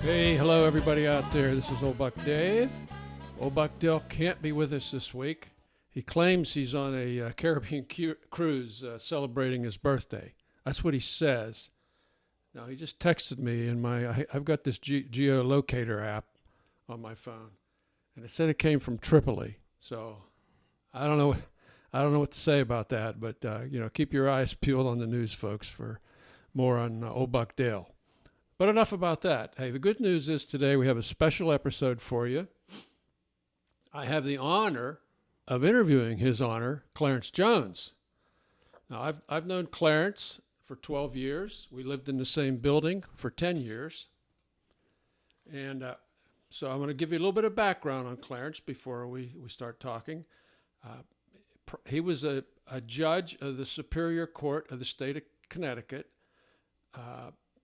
Hey, hello everybody out there. This is Old Buck Dave. Old Buck Dale can't be with us this week. He claims he's on a Caribbean cruise celebrating his birthday. That's what he says. Now, he just texted me, and I've got this geolocator app on my phone, and it said it came from Tripoli. So I don't know what to say about that, but keep your eyes peeled on the news, folks, for more on Old Buck Dale. But enough about that. Hey, the good news is today we have a special episode for you. I have the honor of interviewing His Honor, Clarance Jones. Now, I've known Clarance for 12 years. We lived in the same building for 10 years. And so I'm going to give you a little bit of background on Clarance before we start talking. He was a judge of the Superior Court of the State of Connecticut.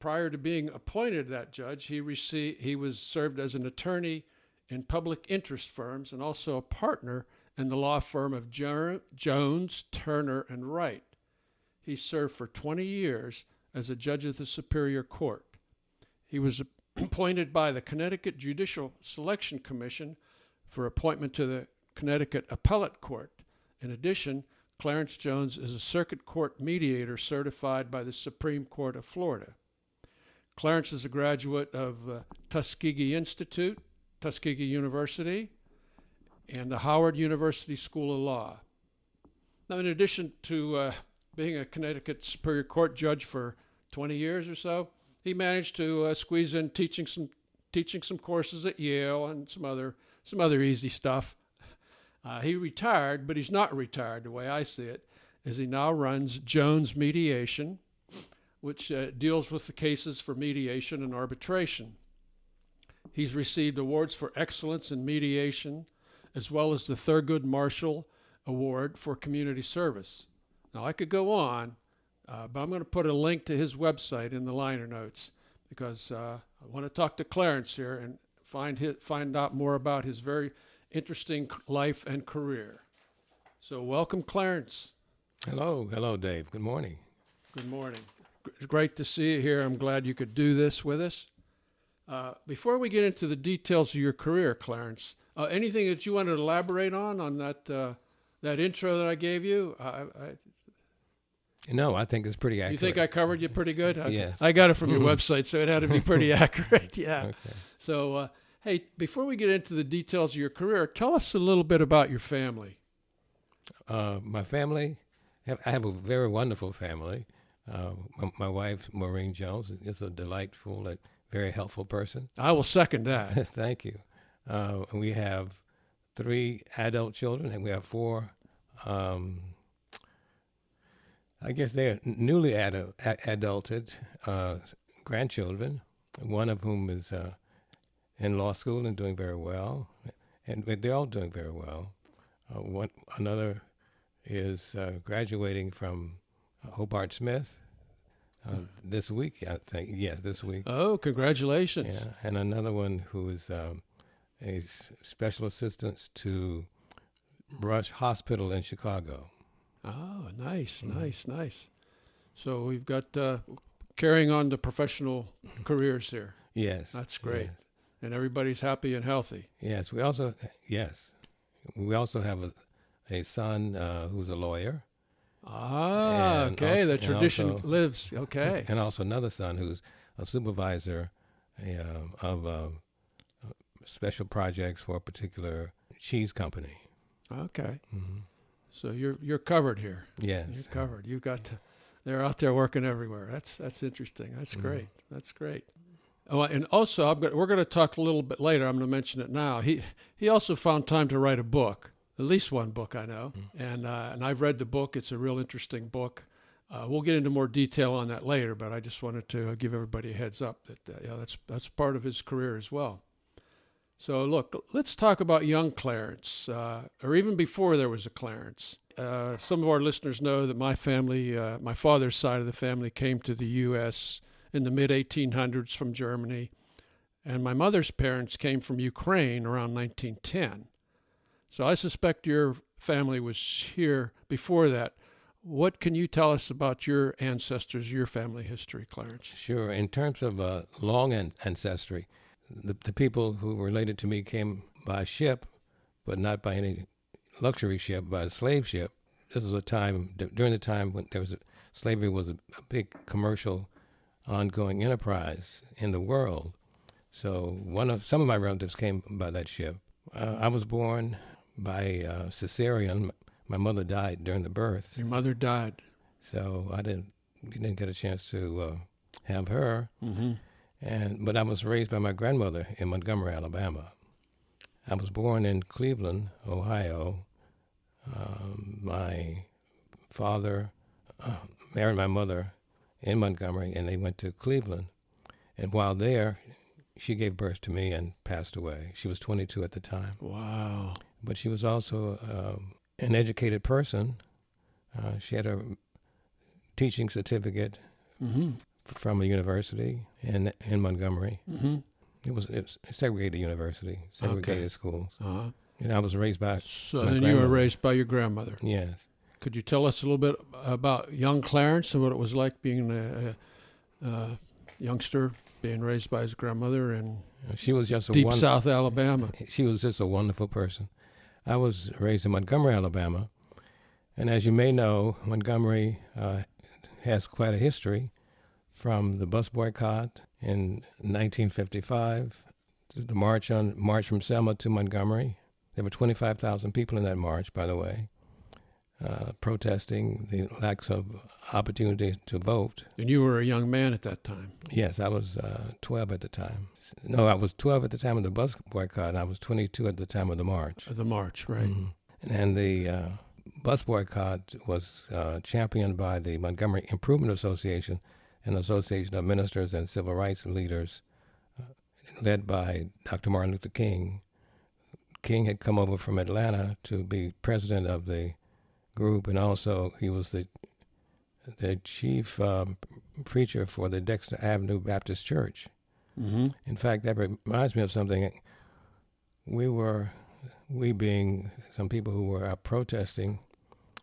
Prior to being appointed that judge, he was served as an attorney in public interest firms and also a partner in the law firm of Jones, Turner, and Wright. He served for 20 years as a judge of the Superior Court. He was appointed by the Connecticut Judicial Selection Commission for appointment to the Connecticut Appellate Court. In addition, Clarance Jones is a circuit court mediator certified by the Supreme Court of Florida. Clarance is a graduate of Tuskegee Institute, Tuskegee University, and the Howard University School of Law. Now, in addition to being a Connecticut Superior Court judge for 20 years or so, he managed to squeeze in teaching some courses at Yale and some other easy stuff. He retired, but he's not retired the way I see it, as he now runs Jones Mediation, which deals with the cases for mediation and arbitration. He's received awards for excellence in mediation, as well as the Thurgood Marshall Award for community service. Now, I could go on, but I'm going to put a link to his website in the liner notes because I want to talk to Clarance here and find out more about his very interesting life and career. So welcome, Clarance. Hello, Dave. Good morning. Good morning. Great to see you here. I'm glad you could do this with us. Before we get into the details of your career, Clarance, anything that you want to elaborate on that intro that I gave you? No, I think it's pretty accurate. You think I covered you pretty good? Yes. I got it from your website, so it had to be pretty accurate. Yeah. Okay. So, hey, before we get into the details of your career, tell us a little bit about your family. My family, I have a very wonderful family. My wife, Maureen Jones, is a delightful and very helpful person. I will second that. Thank you. We have 3 adult children, and we have 4, I guess they're newly adulted grandchildren, one of whom is in law school and doing very well, and they're all doing very well. Another is graduating from Hobart Smith this week, I think. Yes, this week. Oh, congratulations. Yeah, and another one who is a special assistant to Rush Hospital in Chicago. Oh, nice. So we've got carrying on the professional careers here. Yes. That's great. Yes. And everybody's happy and healthy. Yes, we also have a son who's a lawyer. Ah, and okay. Also, the tradition also, lives. Okay. And also another son who's a supervisor of special projects for a particular cheese company. Okay. Mm-hmm. So you're covered here. Yes. You're covered. You've got they're out there working everywhere. That's interesting. That's great. That's great. Oh, and also we're going to talk a little bit later. I'm going to mention it now. He also found time to write a book. At least one book, I know, and I've read the book. It's a real interesting book. We'll get into more detail on that later, but I just wanted to give everybody a heads up that that's part of his career as well. So look, let's talk about young Clarance, or even before there was a Clarance. Some of our listeners know that my family, my father's side of the family, came to the U.S. in the mid-1800s from Germany, and my mother's parents came from Ukraine around 1910. So I suspect your family was here before that. What can you tell us about your ancestors, your family history, Clarance? Sure. In terms of long ancestry, the people who were related to me came by ship, but not by any luxury ship, by a slave ship. This was a time, during the time when slavery was a big commercial ongoing enterprise in the world. So some of my relatives came by that ship. I was born by cesarean. My mother died during the birth. Your mother died. So I didn't get a chance to have her. Mm-hmm. But I was raised by my grandmother in Montgomery, Alabama. I was born in Cleveland, Ohio. My father married my mother in Montgomery, and they went to Cleveland. And while there, she gave birth to me and passed away. She was 22 at the time. Wow. But she was also an educated person. She had a teaching certificate mm-hmm. from a university in Montgomery. Mm-hmm. It was a segregated university, segregated schools. Uh-huh. And I was raised by So my then you were raised by your grandmother. Yes. Could you tell us a little bit about young Clarence and what it was like being a youngster, being raised by his grandmother in She was just deep South Alabama? She was just a wonderful person. I was raised in Montgomery, Alabama. And as you may know, Montgomery has quite a history, from the bus boycott in 1955 to the march from Selma to Montgomery. There were 25,000 people in that march, by the way, protesting the lack of opportunity to vote. And you were a young man at that time. Yes, I was 12 at the time. No, I was 12 at the time of the bus boycott, and I was 22 at the time of the march. The march, right. Mm-hmm. And the bus boycott was championed by the Montgomery Improvement Association, an association of ministers and civil rights leaders led by Dr. Martin Luther King. King had come over from Atlanta to be president of the group, and also he was the chief preacher for the Dexter Avenue Baptist Church. Mm-hmm. In fact, that reminds me of something. We being some people who were out protesting,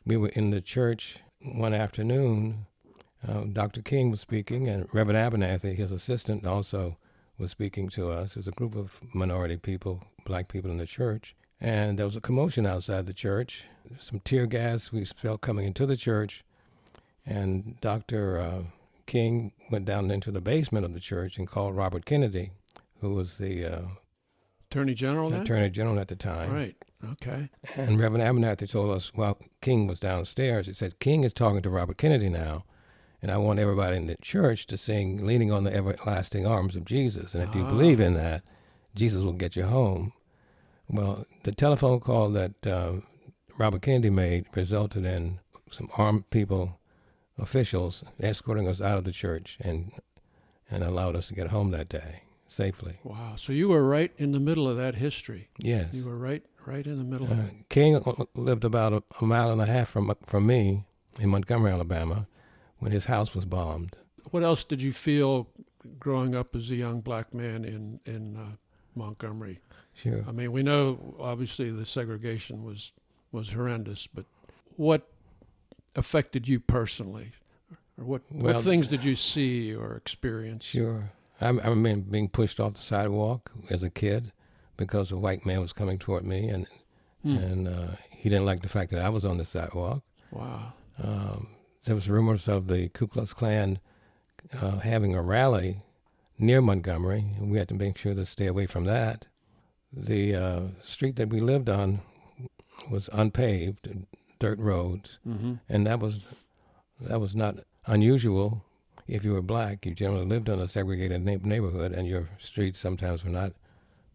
we were in the church one afternoon. Dr. King was speaking, and Reverend Abernathy, his assistant, also was speaking to us. It was a group of minority people, black people in the church. And there was a commotion outside the church. Some tear gas we felt coming into the church. And Dr. King went down into the basement of the church and called Robert Kennedy, who was the Attorney General then? Attorney General at the time. Right. Okay. And Reverend Abernathy told us while King was downstairs, he said, King is talking to Robert Kennedy now, and I want everybody in the church to sing Leaning on the Everlasting Arms of Jesus. And if you believe in that, Jesus will get you home. Well, the telephone call that Robert Kennedy made resulted in some armed people, officials, escorting us out of the church and allowed us to get home that day safely. Wow. So you were right in the middle of that history. Yes. You were right in the middle of it. King lived about a mile and a half from me in Montgomery, Alabama, when his house was bombed. What else did you feel growing up as a young black man in Montgomery? Sure. I mean, we know obviously the segregation was horrendous, but what affected you personally? Or what things did you see or experience? Sure. I remember being pushed off the sidewalk as a kid because a white man was coming toward me, and he didn't like the fact that I was on the sidewalk. Wow. There was rumors of the Ku Klux Klan having a rally near Montgomery, and we had to make sure to stay away from that. The street that we lived on was unpaved, dirt roads, and that was not unusual. If you were black, you generally lived in a segregated neighborhood, and your streets sometimes were not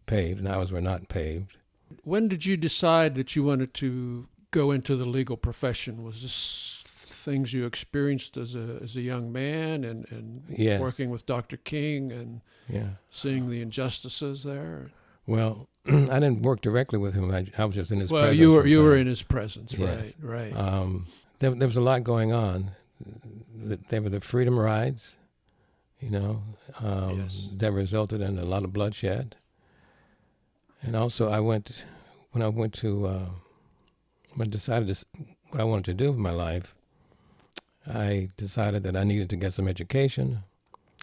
paved, and ours were not paved. When did you decide that you wanted to go into the legal profession? Was this things you experienced as a young man and Yes. working with Dr. King and seeing the injustices there? Well, I didn't work directly with him. I was just in his presence. Well, you were in his presence, yes. right. There was a lot going on. There were the freedom rides, Yes. that resulted in a lot of bloodshed. And also, when I decided what I wanted to do with my life, I decided that I needed to get some education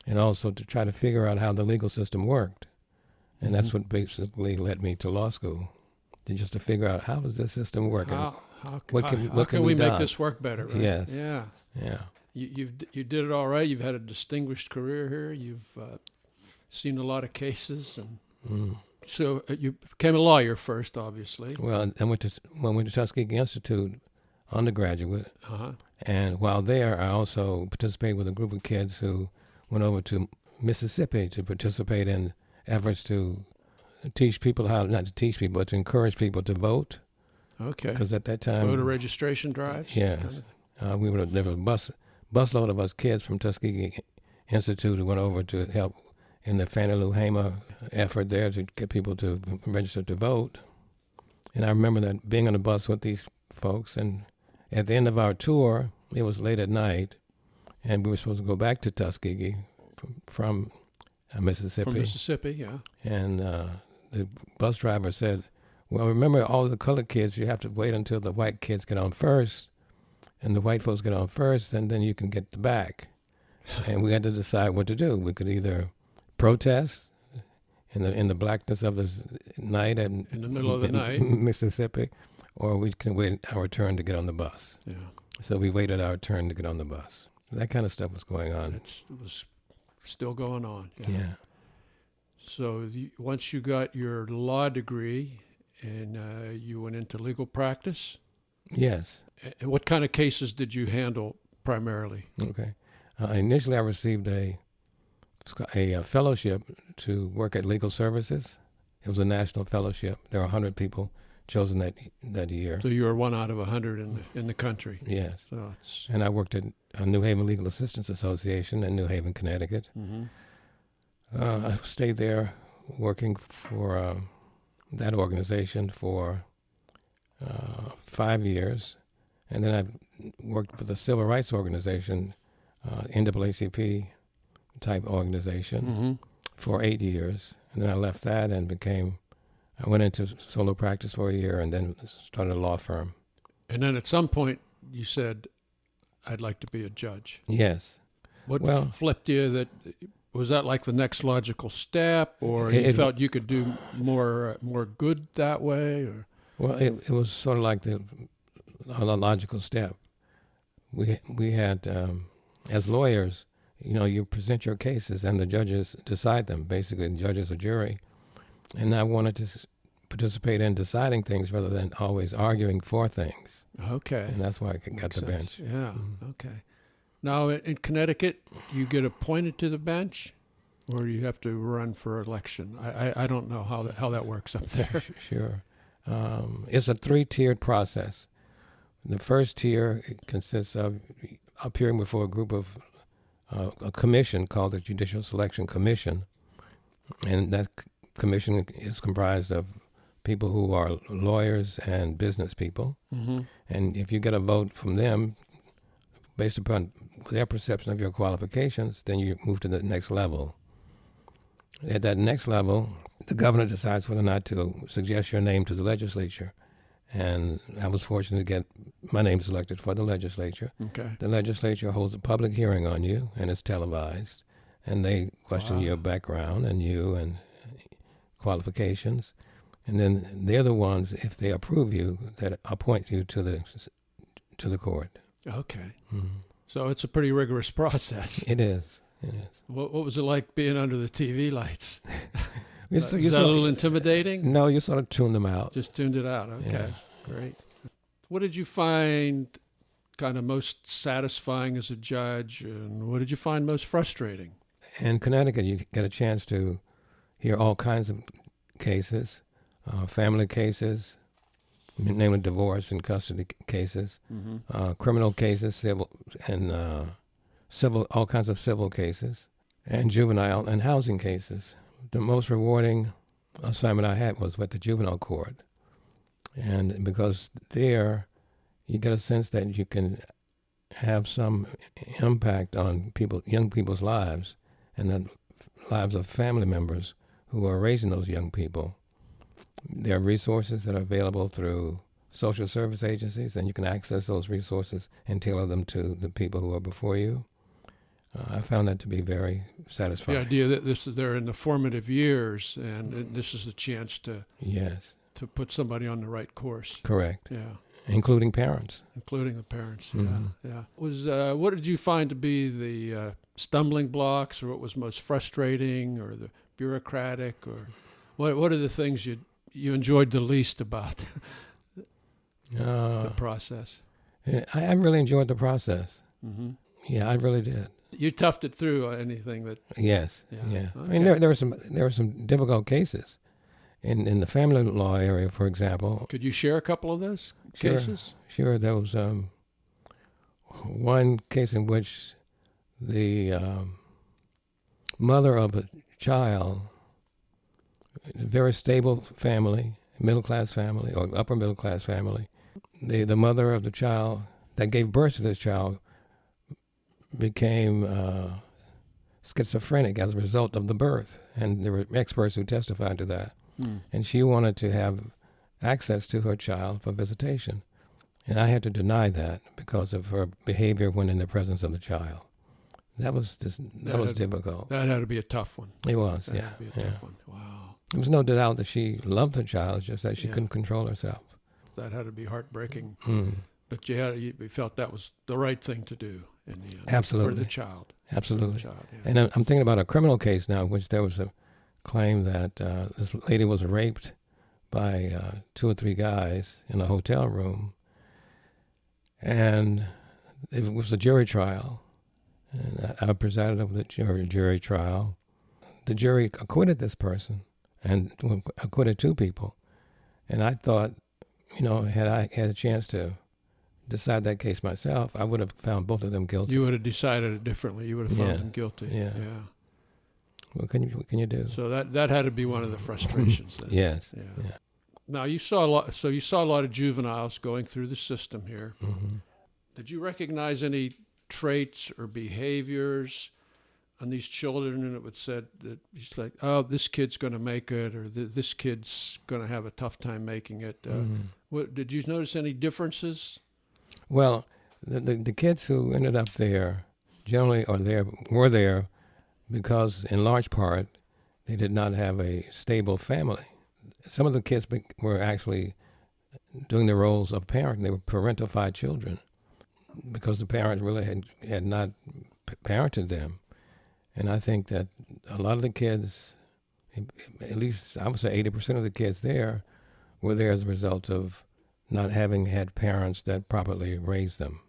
and also to try to figure out how the legal system worked. And that's what basically led me to law school, just to figure out how does this system work? How what can we be make done? this work better? Right? Yes. Yeah. Yeah. You did it all right. You've had a distinguished career here. You've seen a lot of cases, and so you became a lawyer first, obviously. Well, I went to Tuskegee Institute undergraduate, Uh-huh. and while there, I also participated with a group of kids who went over to Mississippi to participate in efforts to teach people not to teach people, but to encourage people to vote. Okay. Because at that time, voter registration drives. yes, there was a busload of us kids from Tuskegee Institute who went over to help in the Fannie Lou Hamer effort there to get people to register to vote. And I remember that being on the bus with these folks, and at the end of our tour, it was late at night, and we were supposed to go back to Tuskegee from Mississippi. From Mississippi, yeah. And the bus driver said, well, remember all the colored kids, you have to wait until the white kids get on first, and the white folks get on first, and then you can get the back. And we had to decide what to do. We could either protest in the blackness of this night in the middle of the night, Mississippi, or we can wait our turn to get on the bus. Yeah. So we waited our turn to get on the bus. That kind of stuff was going on. It was still going on. Yeah. So once you got your law degree and you went into legal practice? Yes. What kind of cases did you handle primarily? Okay. Initially, I received a fellowship to work at Legal Services. It was a national fellowship. There were 100 people chosen that year. So you were one out of 100 in the country. Yes. So and I worked at New Haven Legal Assistance Association in New Haven, Connecticut. Mm-hmm. I stayed there working for that organization for 5 years. And then I worked for the Civil Rights Organization, NAACP type organization, for 8 years. And then I left that and I went into solo practice for a year and then started a law firm. And then at some point you said, I'd like to be a judge. Yes. What flipped you? Was that like the next logical step, or you felt you could do more good that way? Or? Well, it was sort of like the logical step. We had, as lawyers, you present your cases and the judges decide them. Basically, the judge is a jury. And I wanted to participate in deciding things rather than always arguing for things. Okay. And that's why I got the bench. Yeah, okay. Now, in Connecticut, you get appointed to the bench, or you have to run for election? I don't know how that works up there. Sure. It's a 3-tiered process. The first tier consists of appearing before a group of a commission called the Judicial Selection Commission, and that commission is comprised of people who are lawyers and business people. Mm-hmm. And if you get a vote from them, based upon their perception of your qualifications, then you move to the next level. At that next level, the governor decides whether or not to suggest your name to the legislature. And I was fortunate to get my name selected for the legislature. Okay. The legislature holds a public hearing on you, and it's televised. And they question your background and qualifications. And then they're the ones, if they approve you, that appoint you to the court. Okay. Mm-hmm. So it's a pretty rigorous process. It is. What was it like being under the TV lights? Is that a little intimidating? No, you sort of tune them out. Just tuned it out. Okay, yeah. Great. What did you find kind of most satisfying as a judge, and what did you find most frustrating? In Connecticut, you get a chance to hear all kinds of cases, family cases, namely divorce and custody cases, criminal cases, civil, and all kinds of civil cases, and juvenile and housing cases. The most rewarding assignment I had was with the juvenile court. And because there, you get a sense that you can have some impact on young people's lives and the lives of family members who are raising those young people. There are resources that are available through social service agencies, and you can access those resources and tailor them to the people who are before you. I found that to be very satisfying. The idea that they're in the formative years, and this is the chance to Yes. to put somebody on the right course. Correct. Yeah, Including parents. including the parents. Mhm. Yeah. What did you find to be the stumbling blocks, or what was most frustrating, or the bureaucratic, or what are the things you enjoyed the least about the process? I really enjoyed the process. Mm-hmm. Yeah, I really did. You toughed it through anything that. Yes. Yeah. Yeah. Okay. I mean, there were some difficult cases in the family law area, for example. Could you share a couple of those Sure. cases? Sure, there was one case in which the mother of a child, a very stable family, middle-class family or upper-middle-class family, the mother of the child that gave birth to this child became schizophrenic as a result of the birth, and there were experts who testified to that. And she wanted to have access to her child for visitation. And I had to deny that because of her behavior when in the presence of the child. That was difficult. That had to be a tough one. It was, That yeah. had to be a tough one. Wow. There was no doubt that she loved her child, it's just that she Yeah. couldn't control herself. That had to be heartbreaking. Mm. But you felt that was the right thing to do in the end. Absolutely. For the child. Absolutely. Child, yeah. And I'm thinking about a criminal case now in which there was a claim that this lady was raped by 2 or 3 guys in a hotel room. And it was a jury trial. And I presided over the jury trial. The jury acquitted this person and acquitted 2 people. And I thought, had I had a chance to decide that case myself, I would have found both of them guilty. You would have decided it differently. You would have found them guilty. Yeah. What can you do? So that had to be one of the frustrations then. Yes. Yeah. Yeah. Now you saw a lot. So you saw a lot of juveniles going through the system here. Mm-hmm. Did you recognize any traits or behaviors on these children? And it would said that it's like, oh, this kid's going to make it, or this kid's going to have a tough time making it. What did you notice any differences? Well, the kids who ended up there generally were there because, in large part, they did not have a stable family. Some of the kids were actually doing the roles of parent. They were parentified children because the parents really had not parented them. And I think that a lot of the kids, at least I would say 80% of the kids there, were there as a result of not having had parents that properly raised them.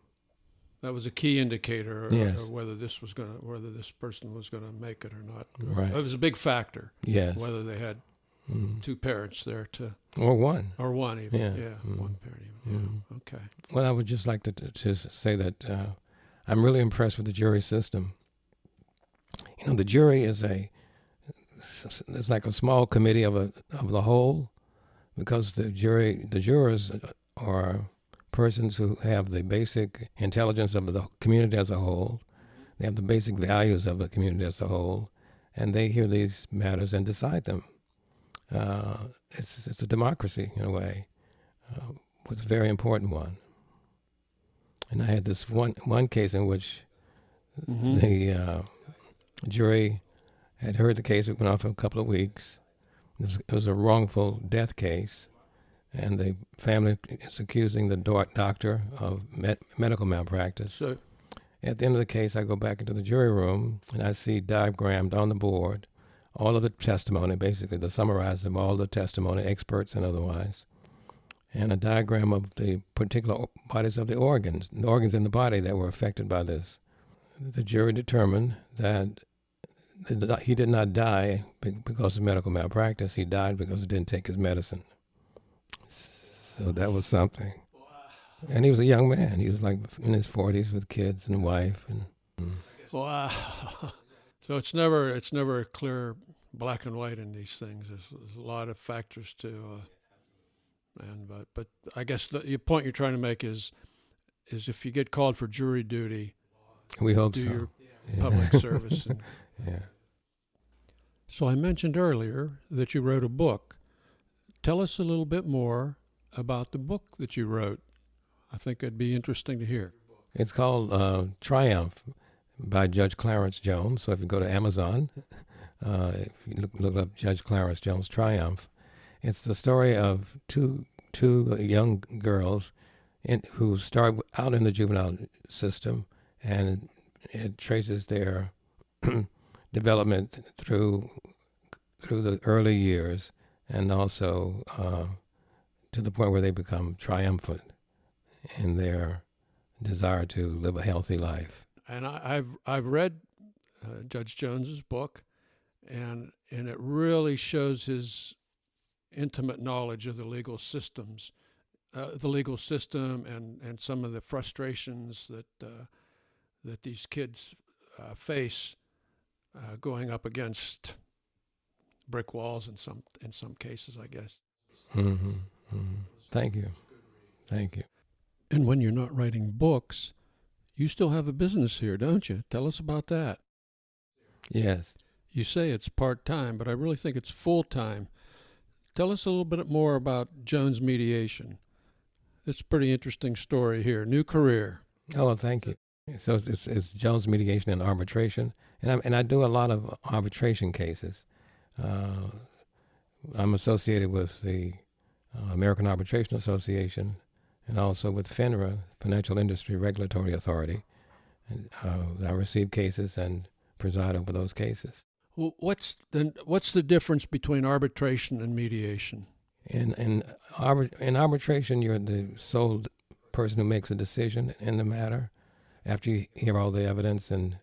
That was a key indicator, Yes. or whether this person was going to make it or not. Right. It was a big factor. Yes. Whether they had 2 parents there Or one. or one even. Yeah. One parent even. Yeah. Okay. Well, I would just like to say that I'm really impressed with the jury system. The jury is it's like a small committee of the whole, because the jurors are persons who have the basic intelligence of the community as a whole. They have the basic values of the community as a whole, and they hear these matters and decide them. It's a democracy in a way, but it's a very important one. And I had this one case in which the jury had heard the case. It went on for a couple of weeks. It was a wrongful death case, and the family is accusing the doctor of medical malpractice. So, at the end of the case, I go back into the jury room, and I see diagrammed on the board all of the testimony, basically the summarized of all the testimony, experts and otherwise, and a diagram of the particular bodies of the organs in the body that were affected by this. The jury determined that he did not die because of medical malpractice. He died because he didn't take his medicine. So that was something. And he was a young man. He was like in his 40s with kids and wife. wow. So it's never clear black and white in these things. There's a lot of factors to, but I guess the point you're trying to make is if you get called for jury duty, we hope do so. your public service. Yeah. So I mentioned earlier that you wrote a book. Tell us a little bit more about the book that you wrote. I think it'd be interesting to hear. It's called Triumph, by Judge Clarance Jones. So if you go to Amazon, if you look up Judge Clarance Jones Triumph, it's the story of two young girls who start out in the juvenile system, and it traces their development through the early years, and also to the point where they become triumphant in their desire to live a healthy life. And I've read Judge Jones's book, and it really shows his intimate knowledge of the legal system, and some of the frustrations that these kids face going up against brick walls in some cases, I guess. Mm-hmm. Mm-hmm. Thank you. And when you're not writing books, you still have a business here, don't you? Tell us about that. Yes. You say it's part-time, but I really think it's full-time. Tell us a little bit more about Jones Mediation. It's a pretty interesting story here. New career. Oh, well, thank you. So it's Jones Mediation and Arbitration, and I do a lot of arbitration cases. I'm associated with the American Arbitration Association, and also with FINRA, Financial Industry Regulatory Authority. And I receive cases and preside over those cases. Well, what's the difference between arbitration and mediation? In arbitration, you're the sole person who makes a decision in the matter after you hear all the evidence and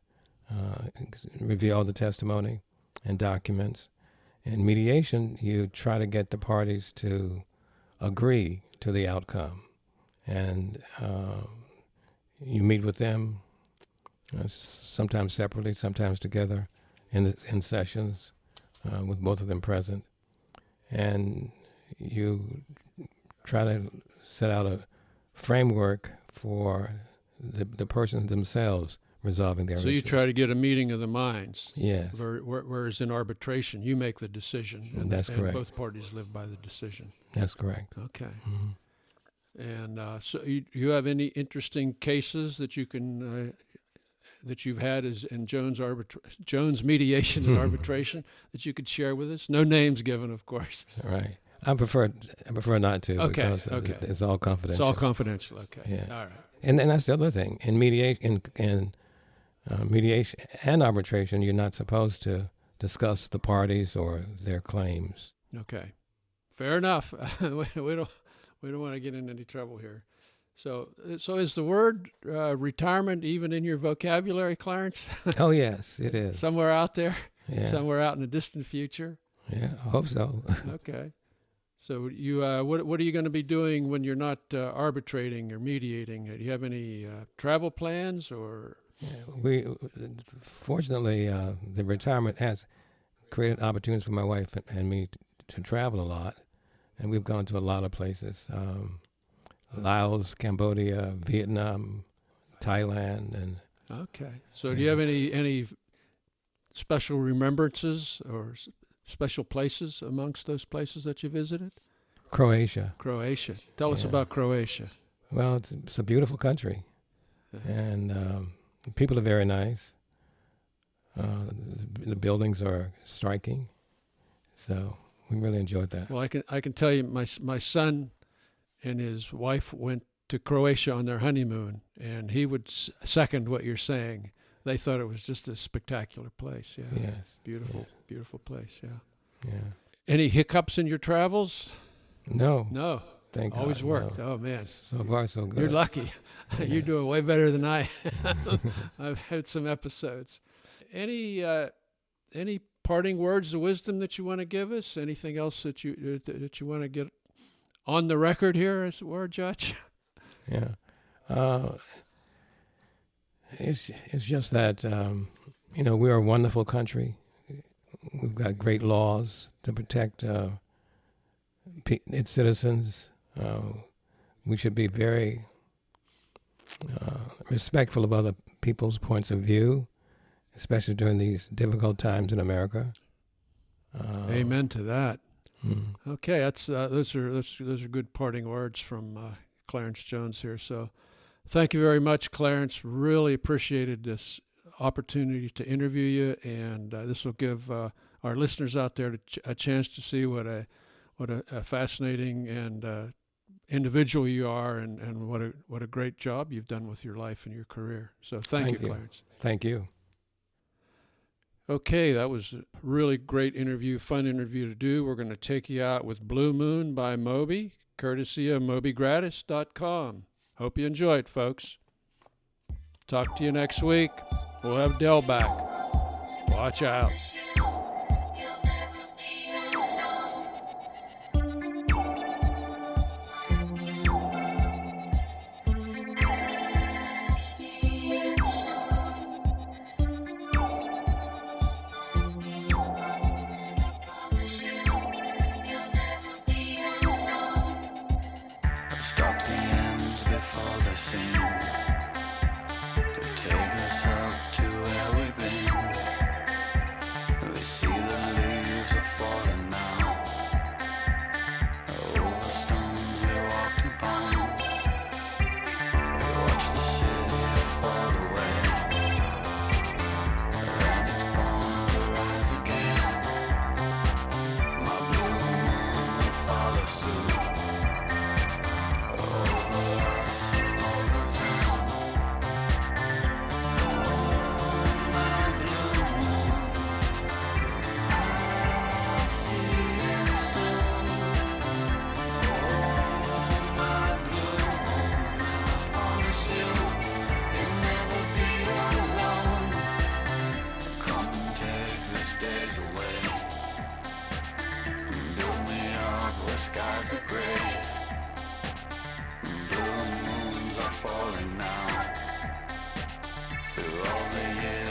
review all the testimony and documents. In mediation, you try to get the parties to agree to the outcome, and you meet with them, sometimes separately, sometimes together, in sessions with both of them present, and you try to set out a framework for the persons themselves resolving their issues. So you try to get a meeting of the minds. Yes. Whereas in arbitration, you make the decision. And, That's correct. And both parties live by the decision. That's correct. Okay. Mm-hmm. And so you have any interesting cases that you can that you've had as in Jones Mediation and Arbitration that you could share with us? No names given, of course. Right. I prefer not to. Okay. Because Okay. It's all confidential. It's all confidential. Okay. Yeah. All right. And that's the other thing. In mediation and arbitration, you're not supposed to discuss the parties or their claims. Okay. Fair enough. We don't want to get in any trouble here. So is the word retirement even in your vocabulary, Clarence? Oh, yes, it is. Somewhere out there? Yes. Somewhere out in the distant future? Yeah, I hope so. Okay. So you, what are you going to be doing when you're not arbitrating or mediating? Do you have any travel plans or? Yeah, fortunately, the retirement has created opportunities for my wife and me to travel a lot, and we've gone to a lot of places: Laos, Cambodia, Vietnam, Thailand, and. Okay. So do you have any special remembrances or special places amongst those places that you visited? Croatia. Tell us about Croatia. Well, it's a beautiful country, and people are very nice. The buildings are striking, so we really enjoyed that. Well, I can tell you, my son and his wife went to Croatia on their honeymoon, and he would second what you're saying. They thought it was just a spectacular place. Yeah. Yes. Beautiful place. Yeah. Yeah. Any hiccups in your travels? No. Thank God. Always worked. No. Oh man. So far, so good. You're lucky. You're doing way better than I am. I've had some episodes. Any parting words of wisdom that you want to give us? Anything else that you want to get on the record here, as it were, Judge? Yeah. It's just that, we're a wonderful country. We've got great laws to protect its citizens. We should be very respectful of other people's points of view, especially during these difficult times in America. Amen to that. Mm. Okay, those are good parting words from Clarance Jones here. So, thank you very much, Clarence. Really appreciated this opportunity to interview you, and this will give our listeners out there a chance to see what a fascinating and individual you are, and what a great job you've done with your life and your career. So thank you, Clarance. Thank you. Okay, that was a really great interview, fun interview to do. We're going to take you out with Blue Moon by Moby, courtesy of MobyGratis.com. Hope you enjoyed, folks. Talk to you next week. We'll have Del back. Watch out. Stop the ends before they seem to take us up to where we've been. We see the leaves are falling now over stones we walked upon. We watch the city fall away, and it's born to rise again. My blue moon will follow suit. Skies are gray, blue moons are falling now. Through all the years